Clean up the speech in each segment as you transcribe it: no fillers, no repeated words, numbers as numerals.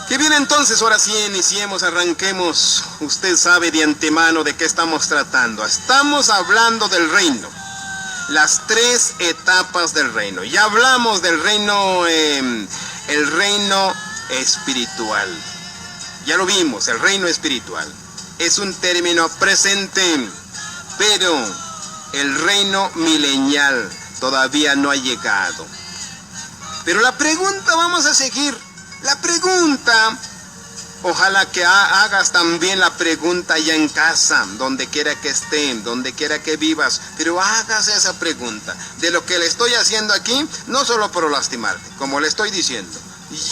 Que bien, entonces, ahora sí iniciemos, arranquemos. Usted sabe de antemano de qué estamos tratando. Estamos hablando del reino. Las tres etapas del reino. Ya hablamos del reino, el reino espiritual. Ya lo vimos, el reino espiritual. Es un término presente, pero el reino milenial todavía no ha llegado. Pero la pregunta, vamos a seguir. La pregunta, ojalá que hagas también la pregunta ya en casa, donde quiera que estés, donde quiera que vivas, pero hagas esa pregunta. De lo que le estoy haciendo aquí, no solo por lastimarte, como le estoy diciendo.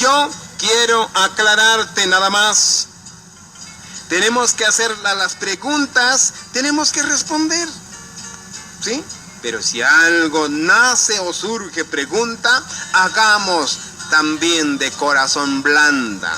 Yo quiero aclararte nada más. Tenemos que hacer las preguntas, tenemos que responder, ¿sí? Pero si algo nace o surge pregunta, hagamos también de corazón blanda.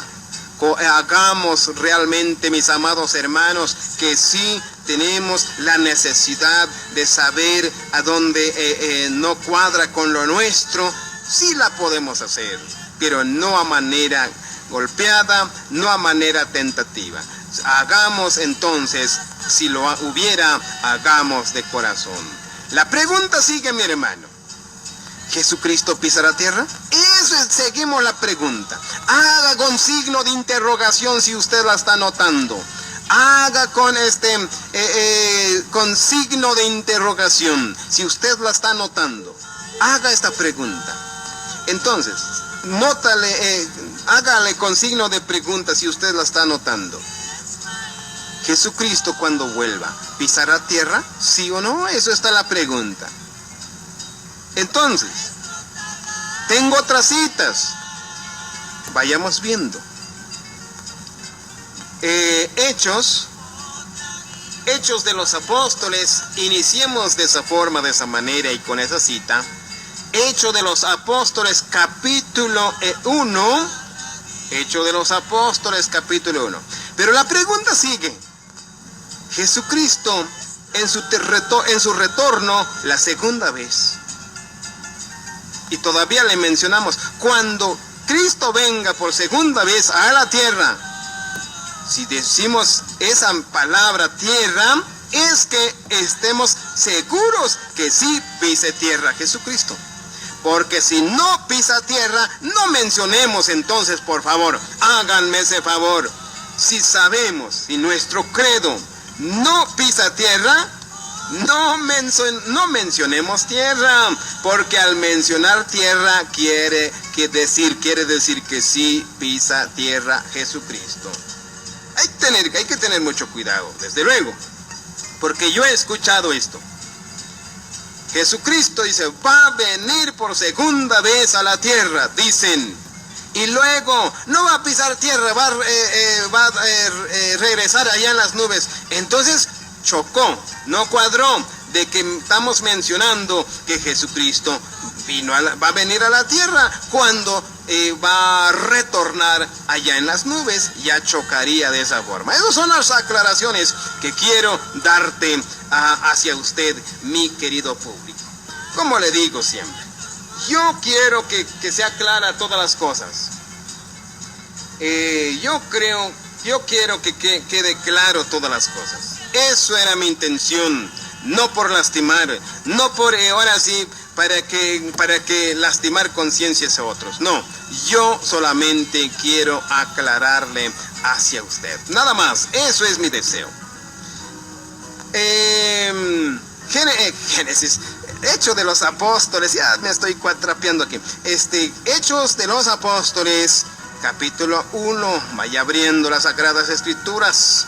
Hagamos realmente, mis amados hermanos, que sí tenemos la necesidad de saber a dónde no cuadra con lo nuestro. Sí la podemos hacer, pero no a manera golpeada, no a manera tentativa. Hagamos entonces, si lo hubiera, hagamos de corazón. La pregunta sigue, mi hermano. ¿Jesucristo pisará tierra? Eso es, seguimos la pregunta. Haga con signo de interrogación si usted la está notando. Haga con con signo de interrogación si usted la está notando. Haga esta pregunta. Entonces, hágale con signo de pregunta si usted la está notando. ¿Jesucristo cuando vuelva pisará tierra? ¿Sí o no? Eso está la pregunta. Entonces, tengo otras citas. Vayamos viendo. Hechos de los Apóstoles. Iniciemos de esa forma, de esa manera y con esa cita. Hechos de los Apóstoles, capítulo 1. Hechos de los Apóstoles, capítulo 1. Pero la pregunta sigue. Jesucristo en su retorno la segunda vez. Y todavía le mencionamos, cuando Cristo venga por segunda vez a la tierra, si decimos esa palabra tierra, es que estemos seguros que sí pise tierra Jesucristo. Porque si no pisa tierra, no mencionemos entonces, por favor, háganme ese favor. Si sabemos, si nuestro credo no pisa tierra, no mencionemos tierra, porque al mencionar tierra quiere decir que sí pisa tierra Jesucristo. Hay que tener mucho cuidado, desde luego, porque yo he escuchado esto. Jesucristo dice, va a venir por segunda vez a la tierra, dicen, y luego no va a pisar tierra, va a regresar allá en las nubes. Entonces chocó, no cuadró de que estamos mencionando que Jesucristo va a venir a la tierra cuando va a retornar allá en las nubes. Ya chocaría de esa forma. Esas son las aclaraciones que quiero darte hacia usted, mi querido público. Como le digo siempre, yo quiero que sea clara todas las cosas. Yo quiero que quede claro todas las cosas. Eso era mi intención, no por lastimar, no por ahora sí para que lastimar conciencias a otros. No, yo solamente quiero aclararle hacia usted. Nada más, eso es mi deseo. Génesis, Hechos de los Apóstoles, ya me estoy cuatrapeando aquí. Hechos de los Apóstoles, capítulo 1, vaya abriendo las Sagradas Escrituras.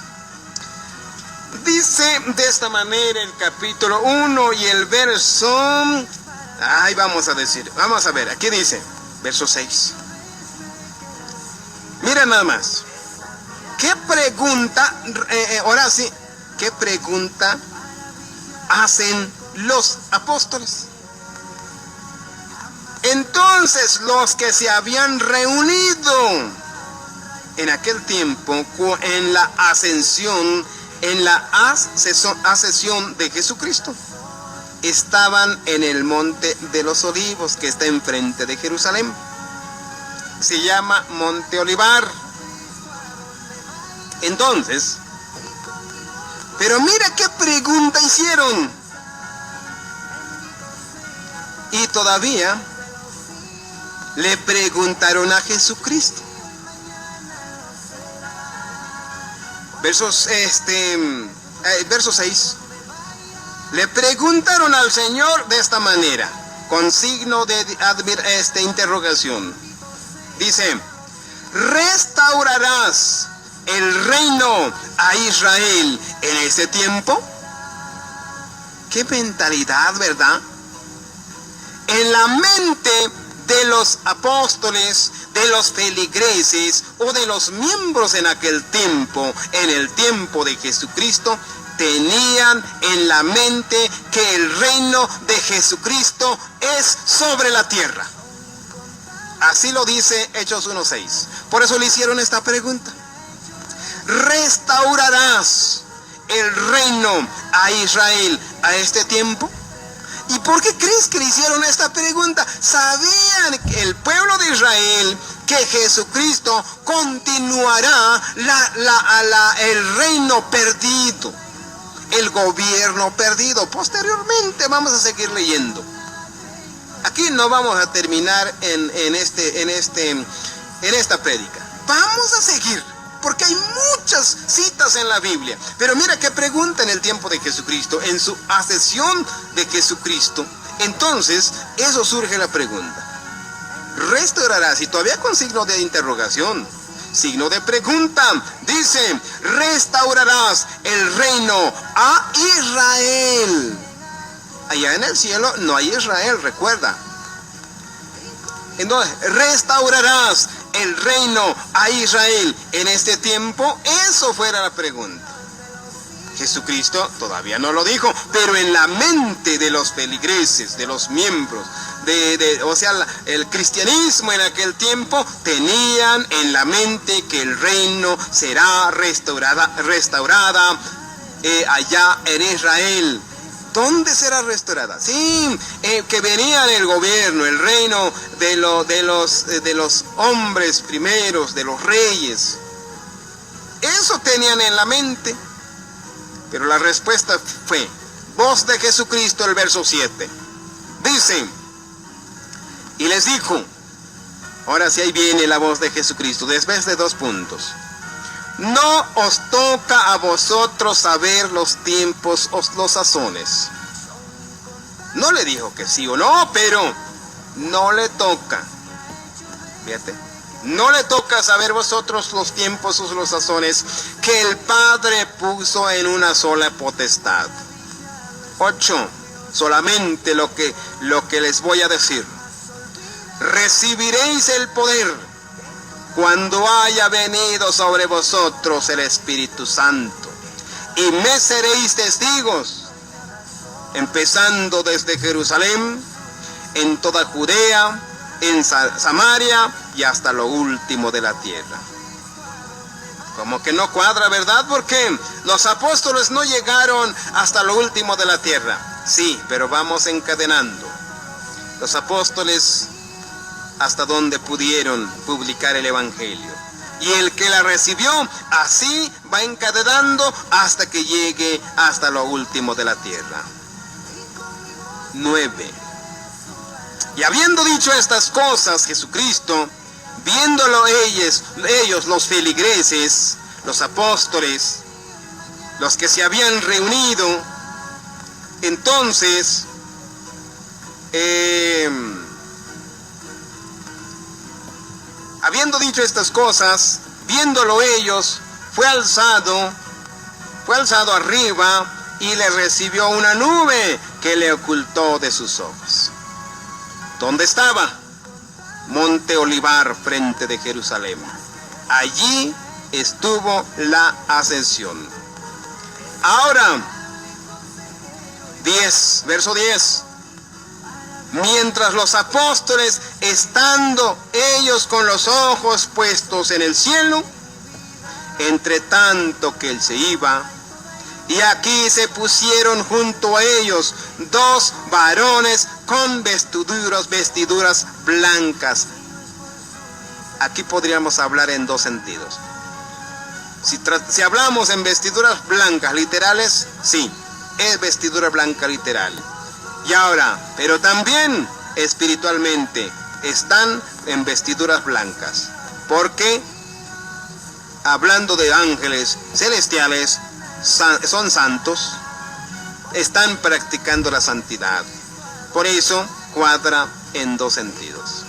Dice de esta manera el capítulo 1 y el verso... vamos a ver, aquí dice, verso 6. Mira nada más. ¿Qué pregunta, ahora sí, qué pregunta hacen los apóstoles? Entonces los que se habían reunido en aquel tiempo en la ascensión, en la ascensión de Jesucristo, estaban en el monte de los Olivos, que está enfrente de Jerusalén. Se llama Monte Olivar. Entonces, pero mira qué pregunta hicieron. Y todavía le preguntaron a Jesucristo. Verso 6. Le preguntaron al Señor de esta manera, con signo de interrogación. Dice, ¿restaurarás el reino a Israel en ese tiempo? Qué mentalidad, ¿verdad? En la mente de los apóstoles, de los feligreses o de los miembros en aquel tiempo, en el tiempo de Jesucristo, tenían en la mente que el reino de Jesucristo es sobre la tierra. Así lo dice Hechos 1:6. Por eso le hicieron esta pregunta. ¿Restaurarás el reino a Israel a este tiempo? ¿Y por qué crees que le hicieron esta pregunta? Sabían que el pueblo de Israel, que Jesucristo continuará el reino perdido, el gobierno perdido. Posteriormente vamos a seguir leyendo. Aquí no vamos a terminar en esta prédica. Vamos a seguir, porque hay muchas citas en la Biblia. Pero mira qué pregunta en el tiempo de Jesucristo, en su ascensión de Jesucristo. Entonces, eso surge la pregunta. ¿Restaurarás? Y todavía con signo de interrogación, signo de pregunta. Dice, ¿restaurarás el reino a Israel? Allá en el cielo no hay Israel, recuerda. Entonces, ¿restaurarás el reino a Israel en este tiempo? Eso fuera la pregunta. Jesucristo todavía no lo dijo, pero en la mente de los feligreses, de los miembros, el cristianismo en aquel tiempo, tenían en la mente que el reino será restaurada allá en Israel. ¿Dónde será restaurada? Sí, que venía el gobierno, el reino de los hombres primeros, de los reyes. Eso tenían en la mente. Pero la respuesta fue, voz de Jesucristo, el verso 7. Dice, y les dijo, ahora sí ahí viene la voz de Jesucristo, después de 2 puntos. No os toca a vosotros saber los tiempos o los sazones. No le dijo que sí o no, pero no le toca. Fíjate, no le toca saber vosotros los tiempos o los sazones que el Padre puso en una sola potestad. 8. Solamente lo que les voy a decir. Recibiréis el poder cuando haya venido sobre vosotros el Espíritu Santo, y me seréis testigos, empezando desde Jerusalén, en toda Judea, en Samaria y hasta lo último de la tierra. Como que no cuadra, ¿verdad? Porque los apóstoles no llegaron hasta lo último de la tierra. Sí, pero vamos encadenando. Los apóstoles hasta donde pudieron publicar el Evangelio. Y el que la recibió, así va encadenando hasta que llegue hasta lo último de la tierra. 9. Y habiendo dicho estas cosas, Jesucristo, viéndolo ellos los feligreses, los apóstoles, los que se habían reunido, entonces, habiendo dicho estas cosas, viéndolo ellos, fue alzado arriba y le recibió una nube que le ocultó de sus ojos. ¿Dónde estaba? Monte Olivar, frente de Jerusalén. Allí estuvo la ascensión. Ahora, verso 10. Mientras los apóstoles, estando ellos con los ojos puestos en el cielo, entre tanto que él se iba, y aquí se pusieron junto a ellos 2 varones con vestiduras blancas. Aquí podríamos hablar en 2 sentidos. Si hablamos en vestiduras blancas literales, sí, es vestidura blanca literal. Y ahora, pero también espiritualmente están en vestiduras blancas, porque hablando de ángeles celestiales, son santos, están practicando la santidad. Por eso cuadra en dos sentidos.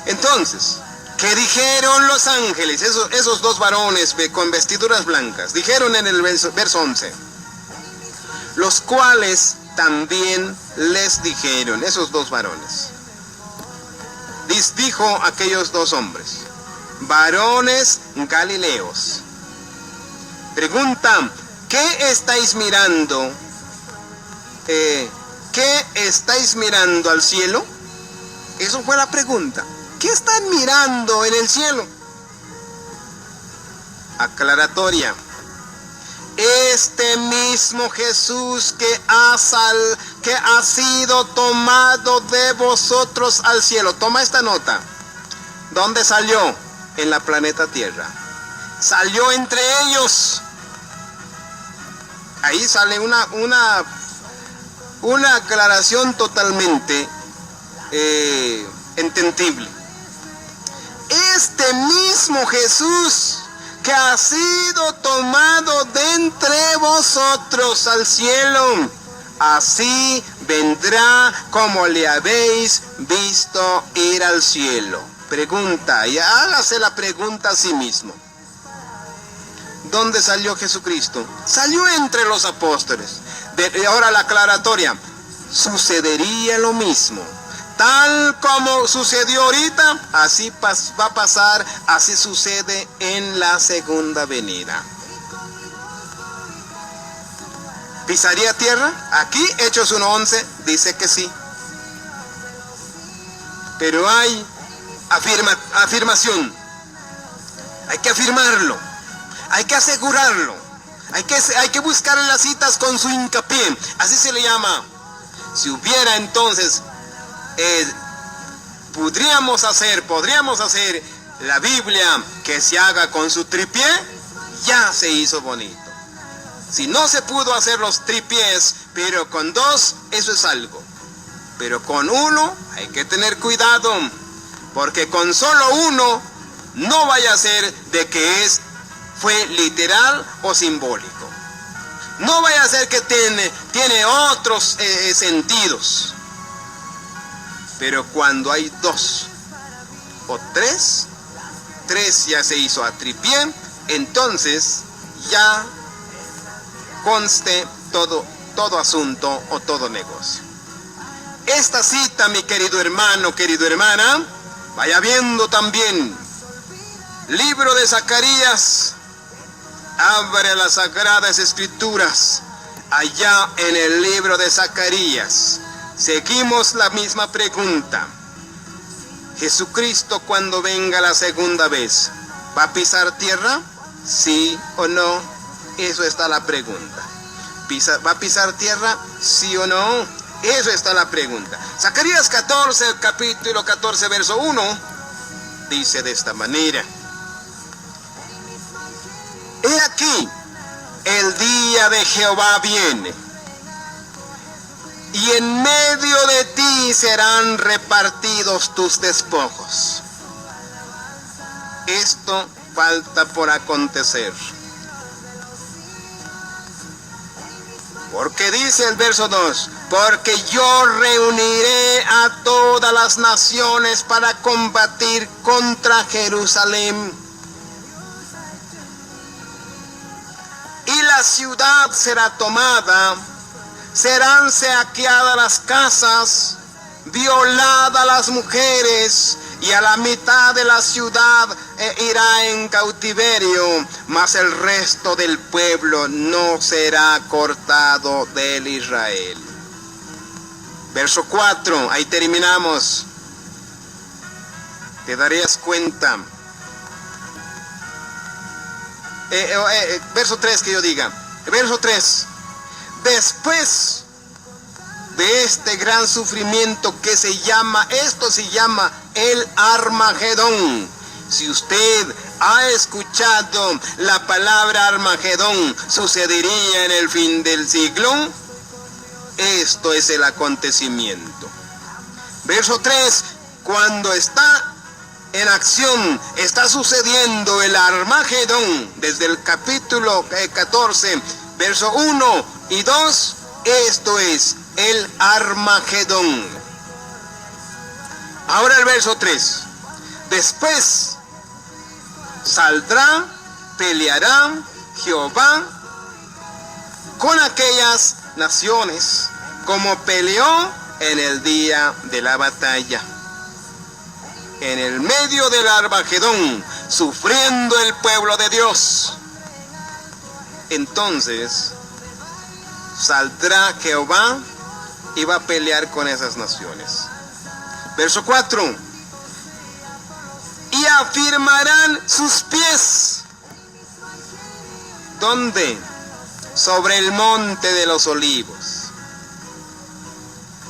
Entonces, ¿qué dijeron los ángeles, esos dos varones con vestiduras blancas? Dijeron en el verso 11, los cuales también les dijeron, esos dos varones, les dijo aquellos dos hombres, varones galileos, preguntan, ¿qué estáis mirando? ¿Qué estáis mirando al cielo? Eso fue la pregunta. ¿Qué están mirando en el cielo? Aclaratoria. Este mismo Jesús que ha sido tomado de vosotros al cielo. Toma esta nota. ¿Dónde salió? En la planeta Tierra. Salió entre ellos. Ahí sale una aclaración totalmente entendible. Este mismo Jesús que ha sido tomado de entre vosotros al cielo, así vendrá como le habéis visto ir al cielo. Pregunta, y hágase la pregunta a sí mismo. ¿Dónde salió Jesucristo? Salió entre los apóstoles. Ahora la aclaratoria. Sucedería lo mismo. Tal como sucedió ahorita, así va a pasar, así sucede en la segunda venida. ¿Pisaría tierra? Aquí, Hechos 1:11, dice que sí. Pero hay afirmación. Hay que afirmarlo. Hay que asegurarlo. Hay que buscar las citas con su hincapié. Así se le llama. Si hubiera entonces, podríamos hacer la Biblia que se haga con su tripié, ya se hizo bonito. Si no se pudo hacer los tripiés, pero con dos, eso es algo. Pero con uno hay que tener cuidado, porque con solo uno no vaya a ser de que fue literal o simbólico. No vaya a ser que tiene otros sentidos. Pero cuando hay dos o tres ya se hizo a tripié, entonces ya conste todo asunto o todo negocio. Esta cita, mi querido hermano, querida hermana, vaya viendo también. Libro de Zacarías. Abre las Sagradas Escrituras, allá en el libro de Zacarías. Seguimos la misma pregunta. Jesucristo, cuando venga la segunda vez, ¿va a pisar tierra? ¿Sí o no? Eso está la pregunta. ¿Va a pisar tierra? ¿Sí o no? Eso está la pregunta. Zacarías 14, capítulo 14, verso 1, dice de esta manera. He aquí, el día de Jehová viene, y en medio de ti serán repartidos tus despojos. Esto falta por acontecer. Porque dice el verso 2, porque yo reuniré a todas las naciones para combatir contra Jerusalén. Y la ciudad será tomada, serán saqueadas las casas, violadas las mujeres, y a la mitad de la ciudad irá en cautiverio, mas el resto del pueblo no será cortado del Israel. Verso 4, ahí terminamos. Te darías cuenta. Verso 3 que yo diga. Verso 3. Después de este gran sufrimiento que esto se llama el Armagedón, Si usted ha escuchado la palabra Armagedón, sucedería en el fin del siglo. Esto es el acontecimiento. Verso 3, cuando está en acción, está sucediendo el Armagedón, desde el capítulo 14, verso 1 y 2, esto es el Armagedón. Ahora el verso 3, después saldrá, peleará Jehová con aquellas naciones, como peleó en el día de la batalla. En el medio del Armagedón, sufriendo el pueblo de Dios. Entonces, saldrá Jehová y va a pelear con esas naciones. Verso 4. Y afirmarán sus pies. ¿Dónde? Sobre el monte de los olivos.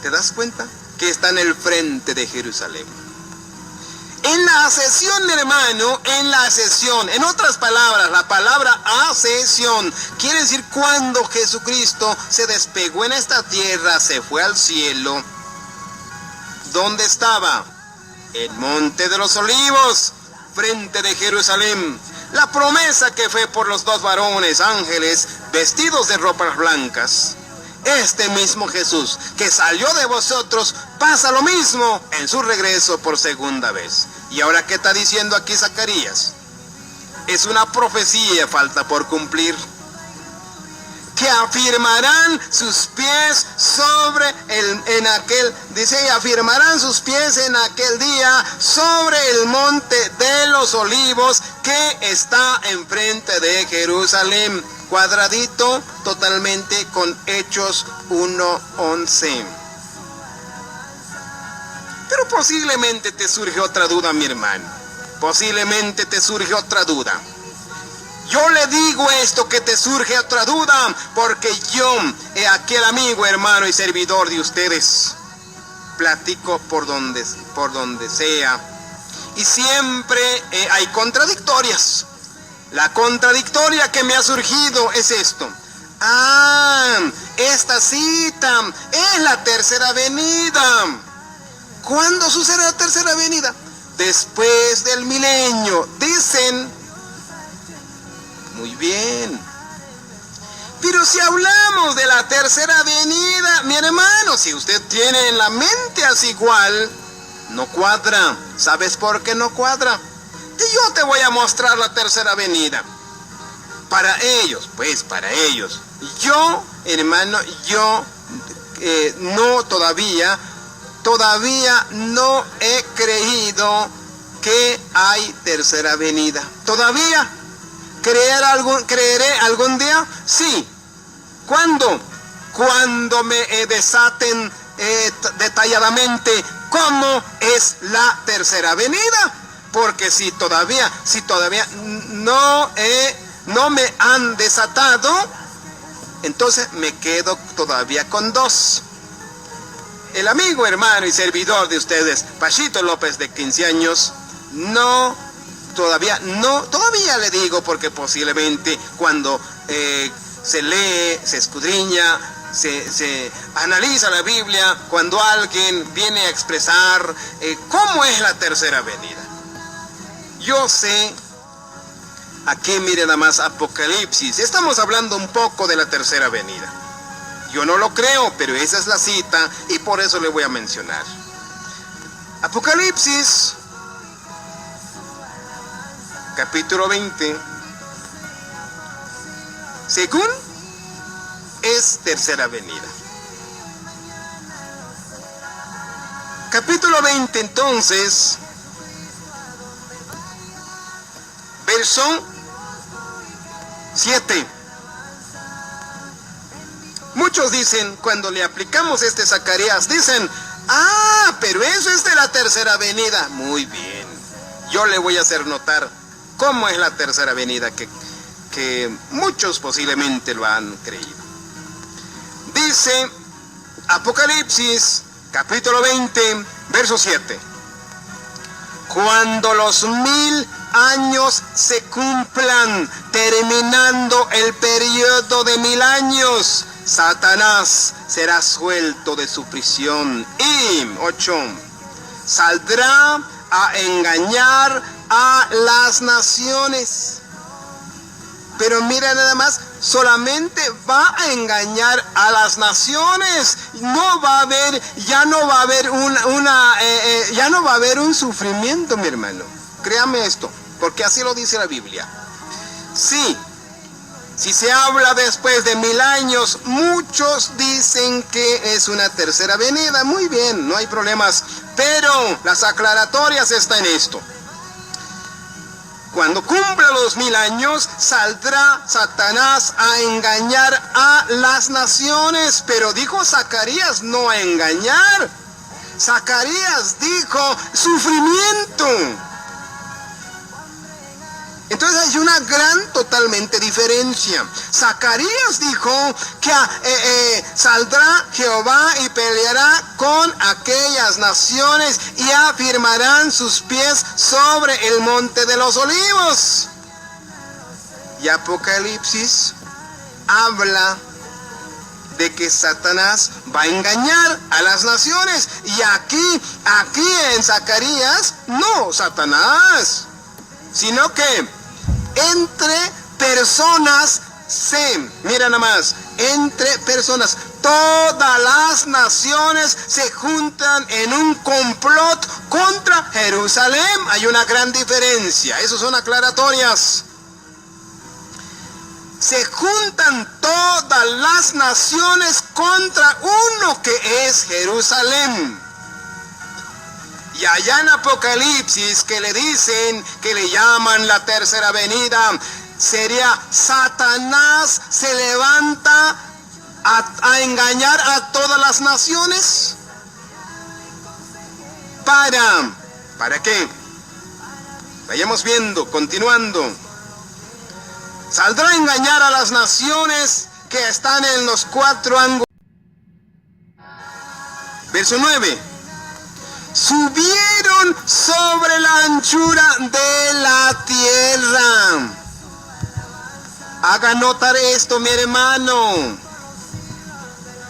¿Te das cuenta? Que está en el frente de Jerusalén. En la ascensión, mi hermano, en la ascensión, en otras palabras, la palabra ascensión quiere decir cuando Jesucristo se despegó en esta tierra, se fue al cielo. ¿Dónde estaba? El monte de los olivos, frente de Jerusalén. La promesa que fue por los dos varones ángeles vestidos de ropas blancas. Este mismo Jesús que salió de vosotros pasa lo mismo en su regreso por segunda vez. ¿Y ahora qué está diciendo aquí Zacarías? Es una profecía, falta por cumplir. Que afirmarán sus pies sobre dice, afirmarán sus pies en aquel día sobre el monte de los olivos que está enfrente de Jerusalén. Cuadradito totalmente con Hechos 1:11. Pero posiblemente te surge otra duda, mi hermano. Posiblemente te surge otra duda. Yo le digo esto que te surge otra duda, porque yo, aquel amigo, hermano y servidor de ustedes, platico por donde sea. Y siempre hay contradictorias. La contradictoria que me ha surgido es esto. Esta cita es la tercera venida. ¿Cuándo sucede la tercera venida? Después del milenio, dicen. Muy bien. Pero si hablamos de la tercera venida, mi hermano, si usted tiene en la mente así igual, no cuadra. ¿Sabes por qué no cuadra? Y yo te voy a mostrar la tercera venida. Para ellos, pues para ellos. Yo, hermano, no todavía no he creído que hay tercera venida. ¿Todavía? ¿Creeré algún día? Sí. ¿Cuándo? Cuando me desaten detalladamente cómo es la tercera venida. Porque si todavía no me han desatado, entonces me quedo todavía con dos. El amigo, hermano y servidor de ustedes, Pachito López, de 15 años, todavía le digo, porque posiblemente cuando se lee, se escudriña, se analiza la Biblia, cuando alguien viene a expresar cómo es la tercera venida. Yo sé, aquí mire nada más Apocalipsis, estamos hablando un poco de la tercera venida. Yo no lo creo, pero esa es la cita y por eso le voy a mencionar. Apocalipsis, capítulo 20, según es tercera venida. Capítulo 20 entonces, verso 7. Muchos dicen, cuando le aplicamos Zacarías, dicen, pero eso es de la tercera venida. Muy bien, yo le voy a hacer notar cómo es la tercera venida, que muchos posiblemente lo han creído. Dice Apocalipsis, capítulo 20, verso 7. Cuando los 1000 años se cumplan, terminando el periodo de 1000 años, Satanás será suelto de su prisión. Y 8. Saldrá a engañar a las naciones. Pero mira nada más, solamente va a engañar a las naciones. No va a haber, ya no va a haber un sufrimiento, mi hermano. Créame esto, porque así lo dice la Biblia. Sí, si se habla después de 1000 años, muchos dicen que es una tercera venida. Muy bien, no hay problemas, pero las aclaratorias están en esto. Cuando cumpla los 1000 años, saldrá Satanás a engañar a las naciones. Pero dijo Zacarías, no a engañar. Zacarías dijo sufrimiento. Entonces hay una gran totalmente diferencia. Zacarías dijo que saldrá Jehová y peleará con aquellas naciones y afirmarán sus pies sobre el monte de los olivos. Y Apocalipsis habla de que Satanás va a engañar a las naciones. Y aquí en Zacarías, no Satanás, sino que entre personas mira nada más, entre personas, todas las naciones se juntan en un complot contra Jerusalén. Hay una gran diferencia, esas son aclaratorias. Se juntan todas las naciones contra uno que es Jerusalén. Y allá en Apocalipsis, que le dicen, que le llaman la tercera venida, sería Satanás se levanta a engañar a todas las naciones. ¿Para qué? Vayamos viendo, continuando. Saldrá a engañar a las naciones que están en los 4 ángulos. Verso 9. Subieron sobre la anchura de la tierra. Haga notar esto, mi hermano.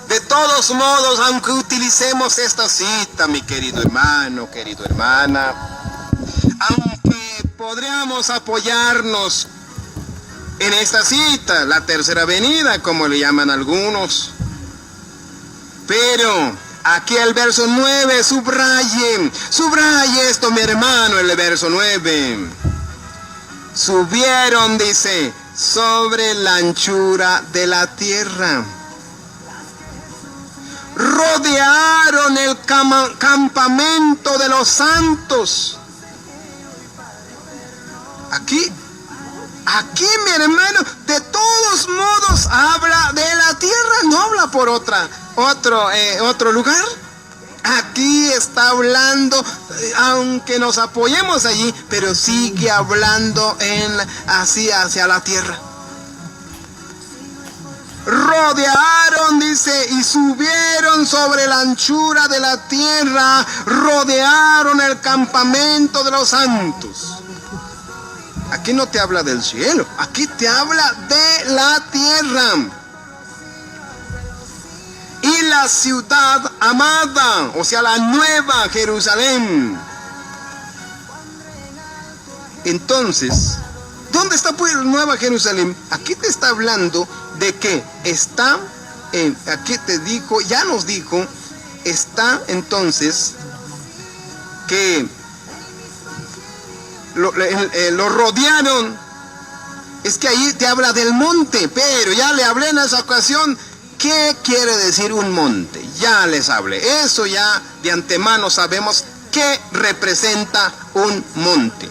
De todos modos, aunque utilicemos esta cita, mi querido hermano, querida hermana, aunque podríamos apoyarnos en esta cita, la tercera venida, como le llaman algunos, pero aquí el verso 9, subraye esto, mi hermano, el verso 9. Subieron, dice, sobre la anchura de la tierra. Rodearon el campamento de los santos. Aquí, mi hermano, de todos modos habla de la tierra, no habla por otro lugar. Aquí está hablando, aunque nos apoyemos allí, pero sigue hablando así hacia la tierra. Rodearon, dice, y subieron sobre la anchura de la tierra, rodearon el campamento de los santos. Aquí no te habla del cielo, aquí te habla de la tierra. Y la ciudad amada, o sea, la nueva Jerusalén. Entonces, ¿dónde está pues la nueva Jerusalén? Aquí te está hablando de que está, aquí te dijo, ya nos dijo, está entonces que lo rodearon. Es que ahí te habla del monte, pero ya le hablé en esa ocasión. ¿Qué quiere decir un monte? Ya les hablé. Eso ya de antemano sabemos qué representa un monte.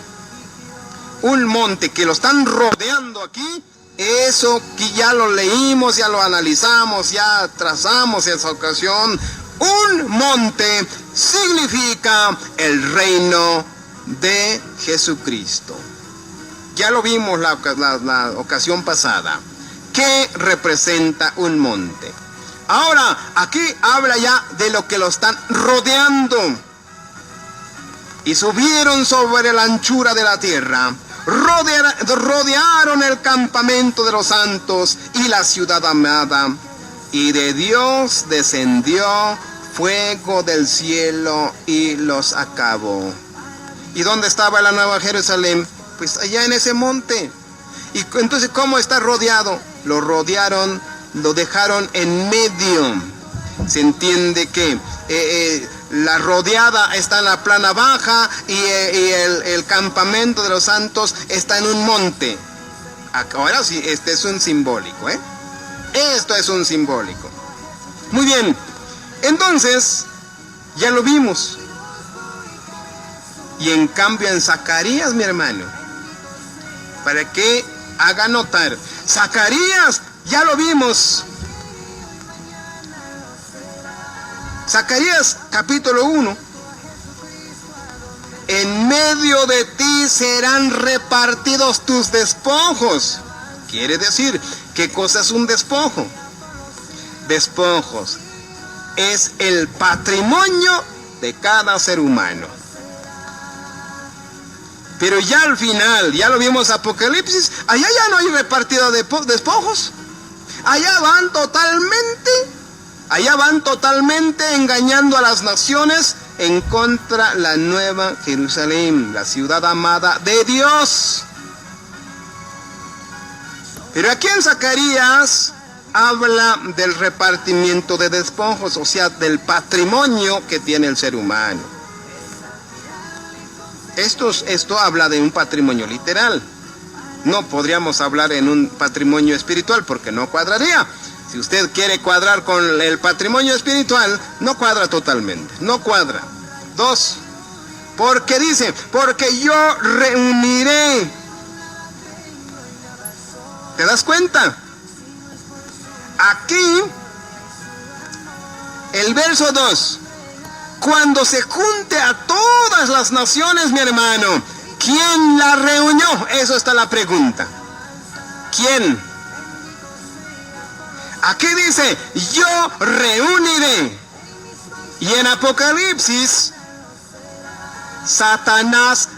Un monte que lo están rodeando aquí. Eso que ya lo leímos, ya lo analizamos, ya trazamos esa ocasión. Un monte significa el reino de Jesucristo. Ya lo vimos la ocasión pasada. ¿Qué representa un monte? Ahora, aquí habla ya de lo que lo están rodeando. y subieron sobre la anchura de la tierra. Rodearon el campamento de los santos y la ciudad amada. Y de Dios descendió fuego del cielo y los acabó. ¿Y dónde estaba la Nueva Jerusalén? Pues allá en ese monte. Y entonces, ¿cómo está rodeado? Lo rodearon, lo dejaron en medio. Se entiende que la rodeada está en la plana baja y el campamento de los santos está en un monte. Ahora sí, este es un simbólico, ¿eh? Esto es un simbólico. Muy bien, entonces, ya lo vimos. Y en cambio en Zacarías, mi hermano, para que haga notar, Zacarías, ya lo vimos. Zacarías capítulo 1. En medio de ti serán repartidos tus despojos. Quiere decir, ¿qué cosa es un despojo? Despojos es el patrimonio de cada ser humano. Pero ya al final, ya lo vimos Apocalipsis, allá ya no hay repartido de despojos. Allá van totalmente engañando a las naciones en contra de la Nueva Jerusalén, la ciudad amada de Dios. Pero aquí en Zacarías habla del repartimiento de despojos, o sea, del patrimonio que tiene el ser humano. Esto habla de un patrimonio literal. No podríamos hablar en un patrimonio espiritual porque no cuadraría. Si usted quiere cuadrar con el patrimonio espiritual, no cuadra totalmente, no cuadra. 2, porque dice, porque yo reuniré. ¿Te das cuenta? Aquí, el verso 2, cuando se junte a todas las naciones, mi hermano, ¿quién la reunió? Eso está la pregunta. ¿Quién? Aquí dice, yo reuniré. Y en Apocalipsis, Satanás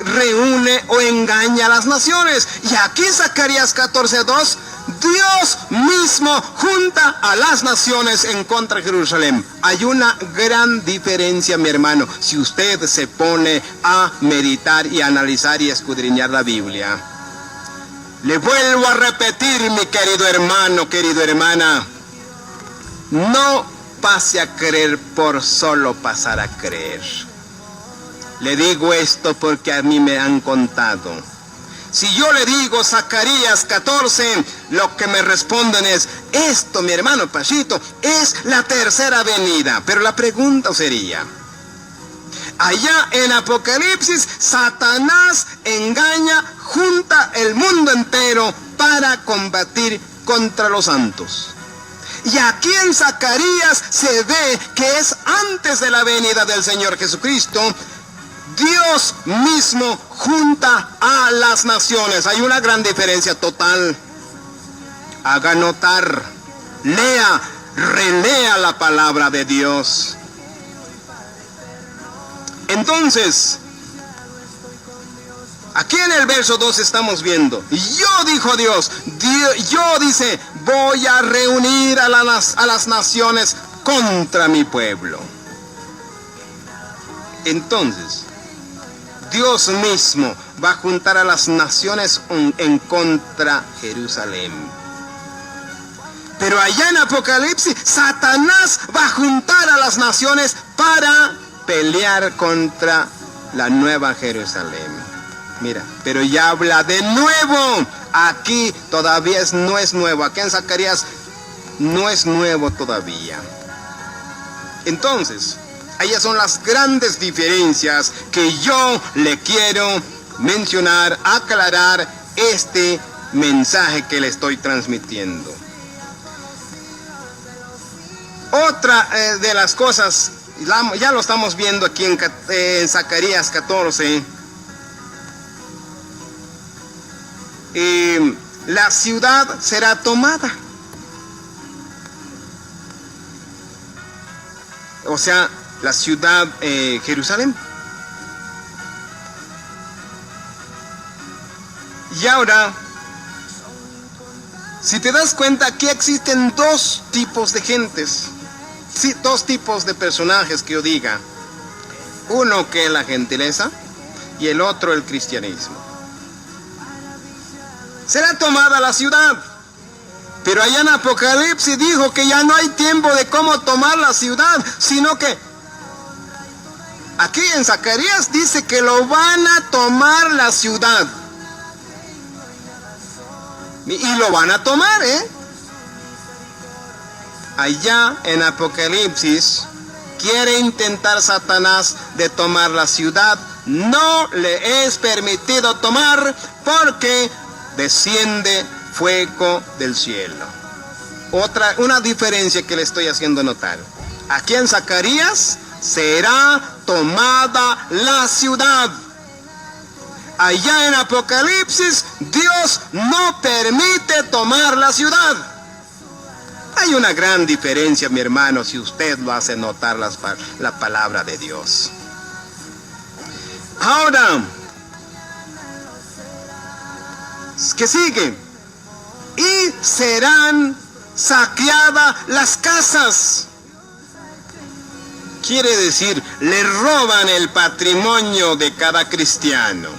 reúne o engaña a las naciones. Y aquí Zacarías 14:2, Dios mismo junta a las naciones en contra de Jerusalén. Hay una gran diferencia, mi hermano, si usted se pone a meditar y analizar y escudriñar la Biblia. Le vuelvo a repetir, mi querido hermano, querida hermana, no pase a creer por solo pasar a creer. Le digo esto porque a mí me han contado. Si yo le digo Zacarías 14, lo que me responden es, esto, mi hermano Pachito, es la tercera venida. Pero la pregunta sería, allá en Apocalipsis, Satanás engaña, junta el mundo entero para combatir contra los santos. Y aquí en Zacarías se ve que es antes de la venida del Señor Jesucristo. Dios mismo junta a las naciones. Hay una gran diferencia total. Haga notar, lea, relea la palabra de Dios. Entonces, aquí en el verso 2 estamos viendo, yo dijo Dios, yo dice, voy a reunir a las naciones contra mi pueblo. Entonces, Dios mismo va a juntar a las naciones en contra de Jerusalén. Pero allá en Apocalipsis, Satanás va a juntar a las naciones para pelear contra la Nueva Jerusalén. Mira, pero ya habla de nuevo. Aquí todavía no es nuevo. Aquí en Zacarías no es nuevo todavía. Entonces, ellas son las grandes diferencias que yo le quiero mencionar, aclarar este mensaje que le estoy transmitiendo. Otra de las cosas, ya lo estamos viendo aquí en Zacarías 14, la ciudad será tomada. O sea, la ciudad Jerusalén. Y ahora, si te das cuenta, aquí existen dos tipos de gentes. Sí, dos tipos de personajes que yo diga. Uno que es la gentileza y el otro el cristianismo. Será tomada la ciudad. Pero allá en Apocalipsis dijo que ya no hay tiempo de cómo tomar la ciudad, sino que aquí en Zacarías dice que lo van a tomar la ciudad. Y lo van a tomar, Allá en Apocalipsis quiere intentar Satanás de tomar la ciudad. No le es permitido tomar porque desciende fuego del cielo. Una diferencia que le estoy haciendo notar. Aquí en Zacarías será tomada la ciudad. Allá en Apocalipsis Dios no permite tomar la ciudad. Hay una gran diferencia, mi hermano, si usted lo hace notar la palabra de Dios. Ahora, ¿qué sigue? Y serán saqueadas las casas. Quiere decir, le roban el patrimonio de cada cristiano.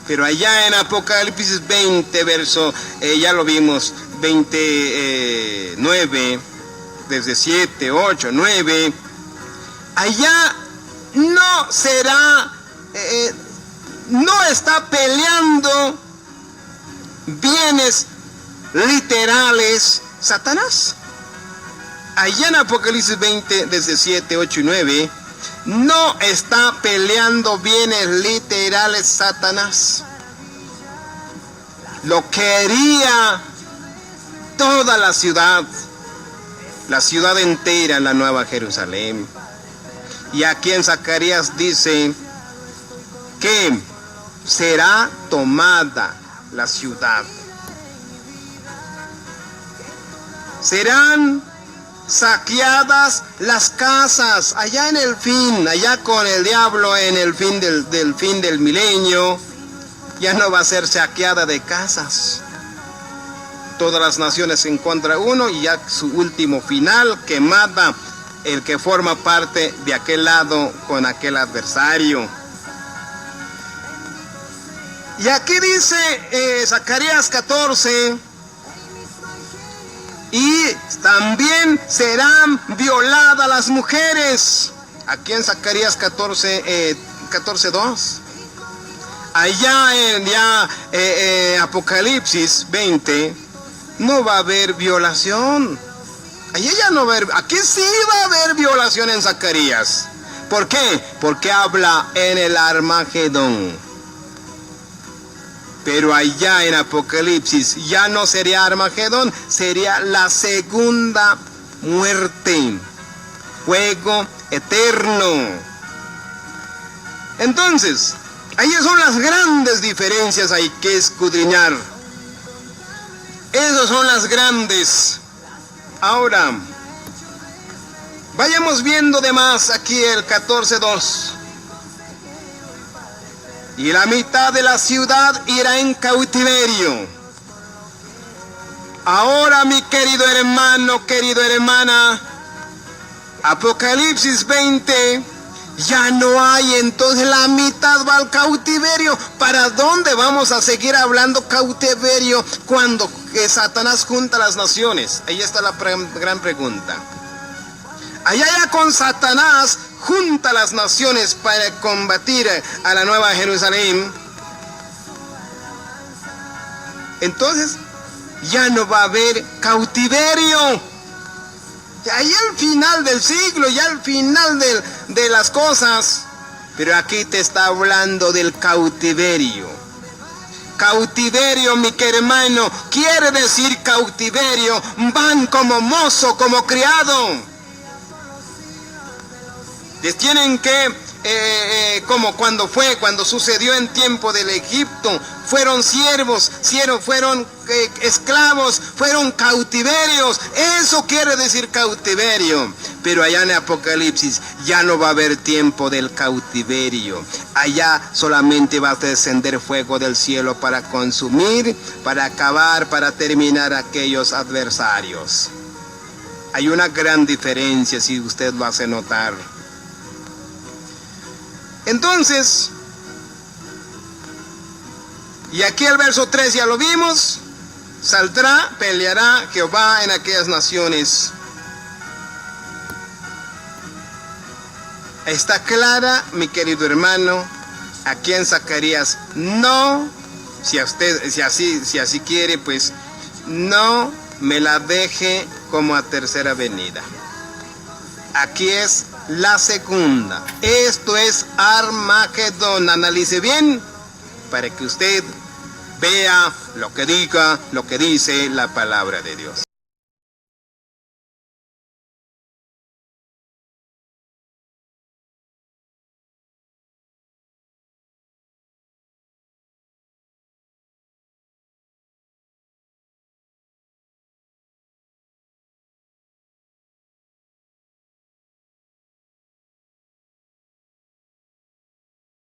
Pero allá en Apocalipsis 20, verso, ya lo vimos, 29, desde 7, 8, 9, allá no será, no está peleando bienes literales Satanás. Allá en Apocalipsis 20, desde 7, 8 y 9, no está peleando bienes literales Satanás. Lo quería toda la ciudad entera, la Nueva Jerusalén. Y aquí en Zacarías dice que será tomada la ciudad. Serán saqueadas las casas, allá en el fin, allá con el diablo en el fin del fin del milenio, ya no va a ser saqueada de casas. Todas las naciones en contra uno y ya su último final, que mata el que forma parte de aquel lado con aquel adversario. Y aquí dice Zacarías 14, y también serán violadas las mujeres. Aquí en Zacarías 14:2. Allá en Apocalipsis 20 no va a haber violación. Allá ya no va a haber, aquí sí va a haber violación en Zacarías. ¿Por qué? Porque habla en el Armagedón. Pero allá en Apocalipsis ya no sería Armagedón, sería la segunda muerte, fuego eterno. Entonces, ahí son las grandes diferencias, hay que escudriñar. Esas son las grandes. Ahora, vayamos viendo de más aquí el 14:2. Y la mitad de la ciudad irá en cautiverio. Ahora, mi querido hermano, querida hermana, Apocalipsis 20, ya no hay, entonces la mitad va al cautiverio. ¿Para dónde vamos a seguir hablando cautiverio cuando Satanás junta las naciones? Ahí está la gran pregunta. Allá ya con Satanás junta las naciones para combatir a la Nueva Jerusalén. Entonces ya no va a haber cautiverio. Ahí al final del siglo, ya al final de las cosas. Pero aquí te está hablando del cautiverio. Cautiverio, mi querido hermano, quiere decir cautiverio. Van como mozo, como criado. Les tienen que como cuando sucedió en tiempo del Egipto. Fueron siervos, fueron esclavos, fueron cautiverios. Eso quiere decir cautiverio. Pero allá en Apocalipsis ya no va a haber tiempo del cautiverio. Allá solamente va a descender fuego del cielo para consumir, para acabar, para terminar aquellos adversarios. Hay una gran diferencia si usted lo hace notar. Entonces, y aquí el verso 3 ya lo vimos, saldrá, peleará Jehová en aquellas naciones. Está clara, mi querido hermano, aquí en Zacarías no, si así quiere, pues no me la deje como a tercera venida. Aquí es la segunda. Esto es Armagedón. Analice bien para que usted vea lo que dice la palabra de Dios.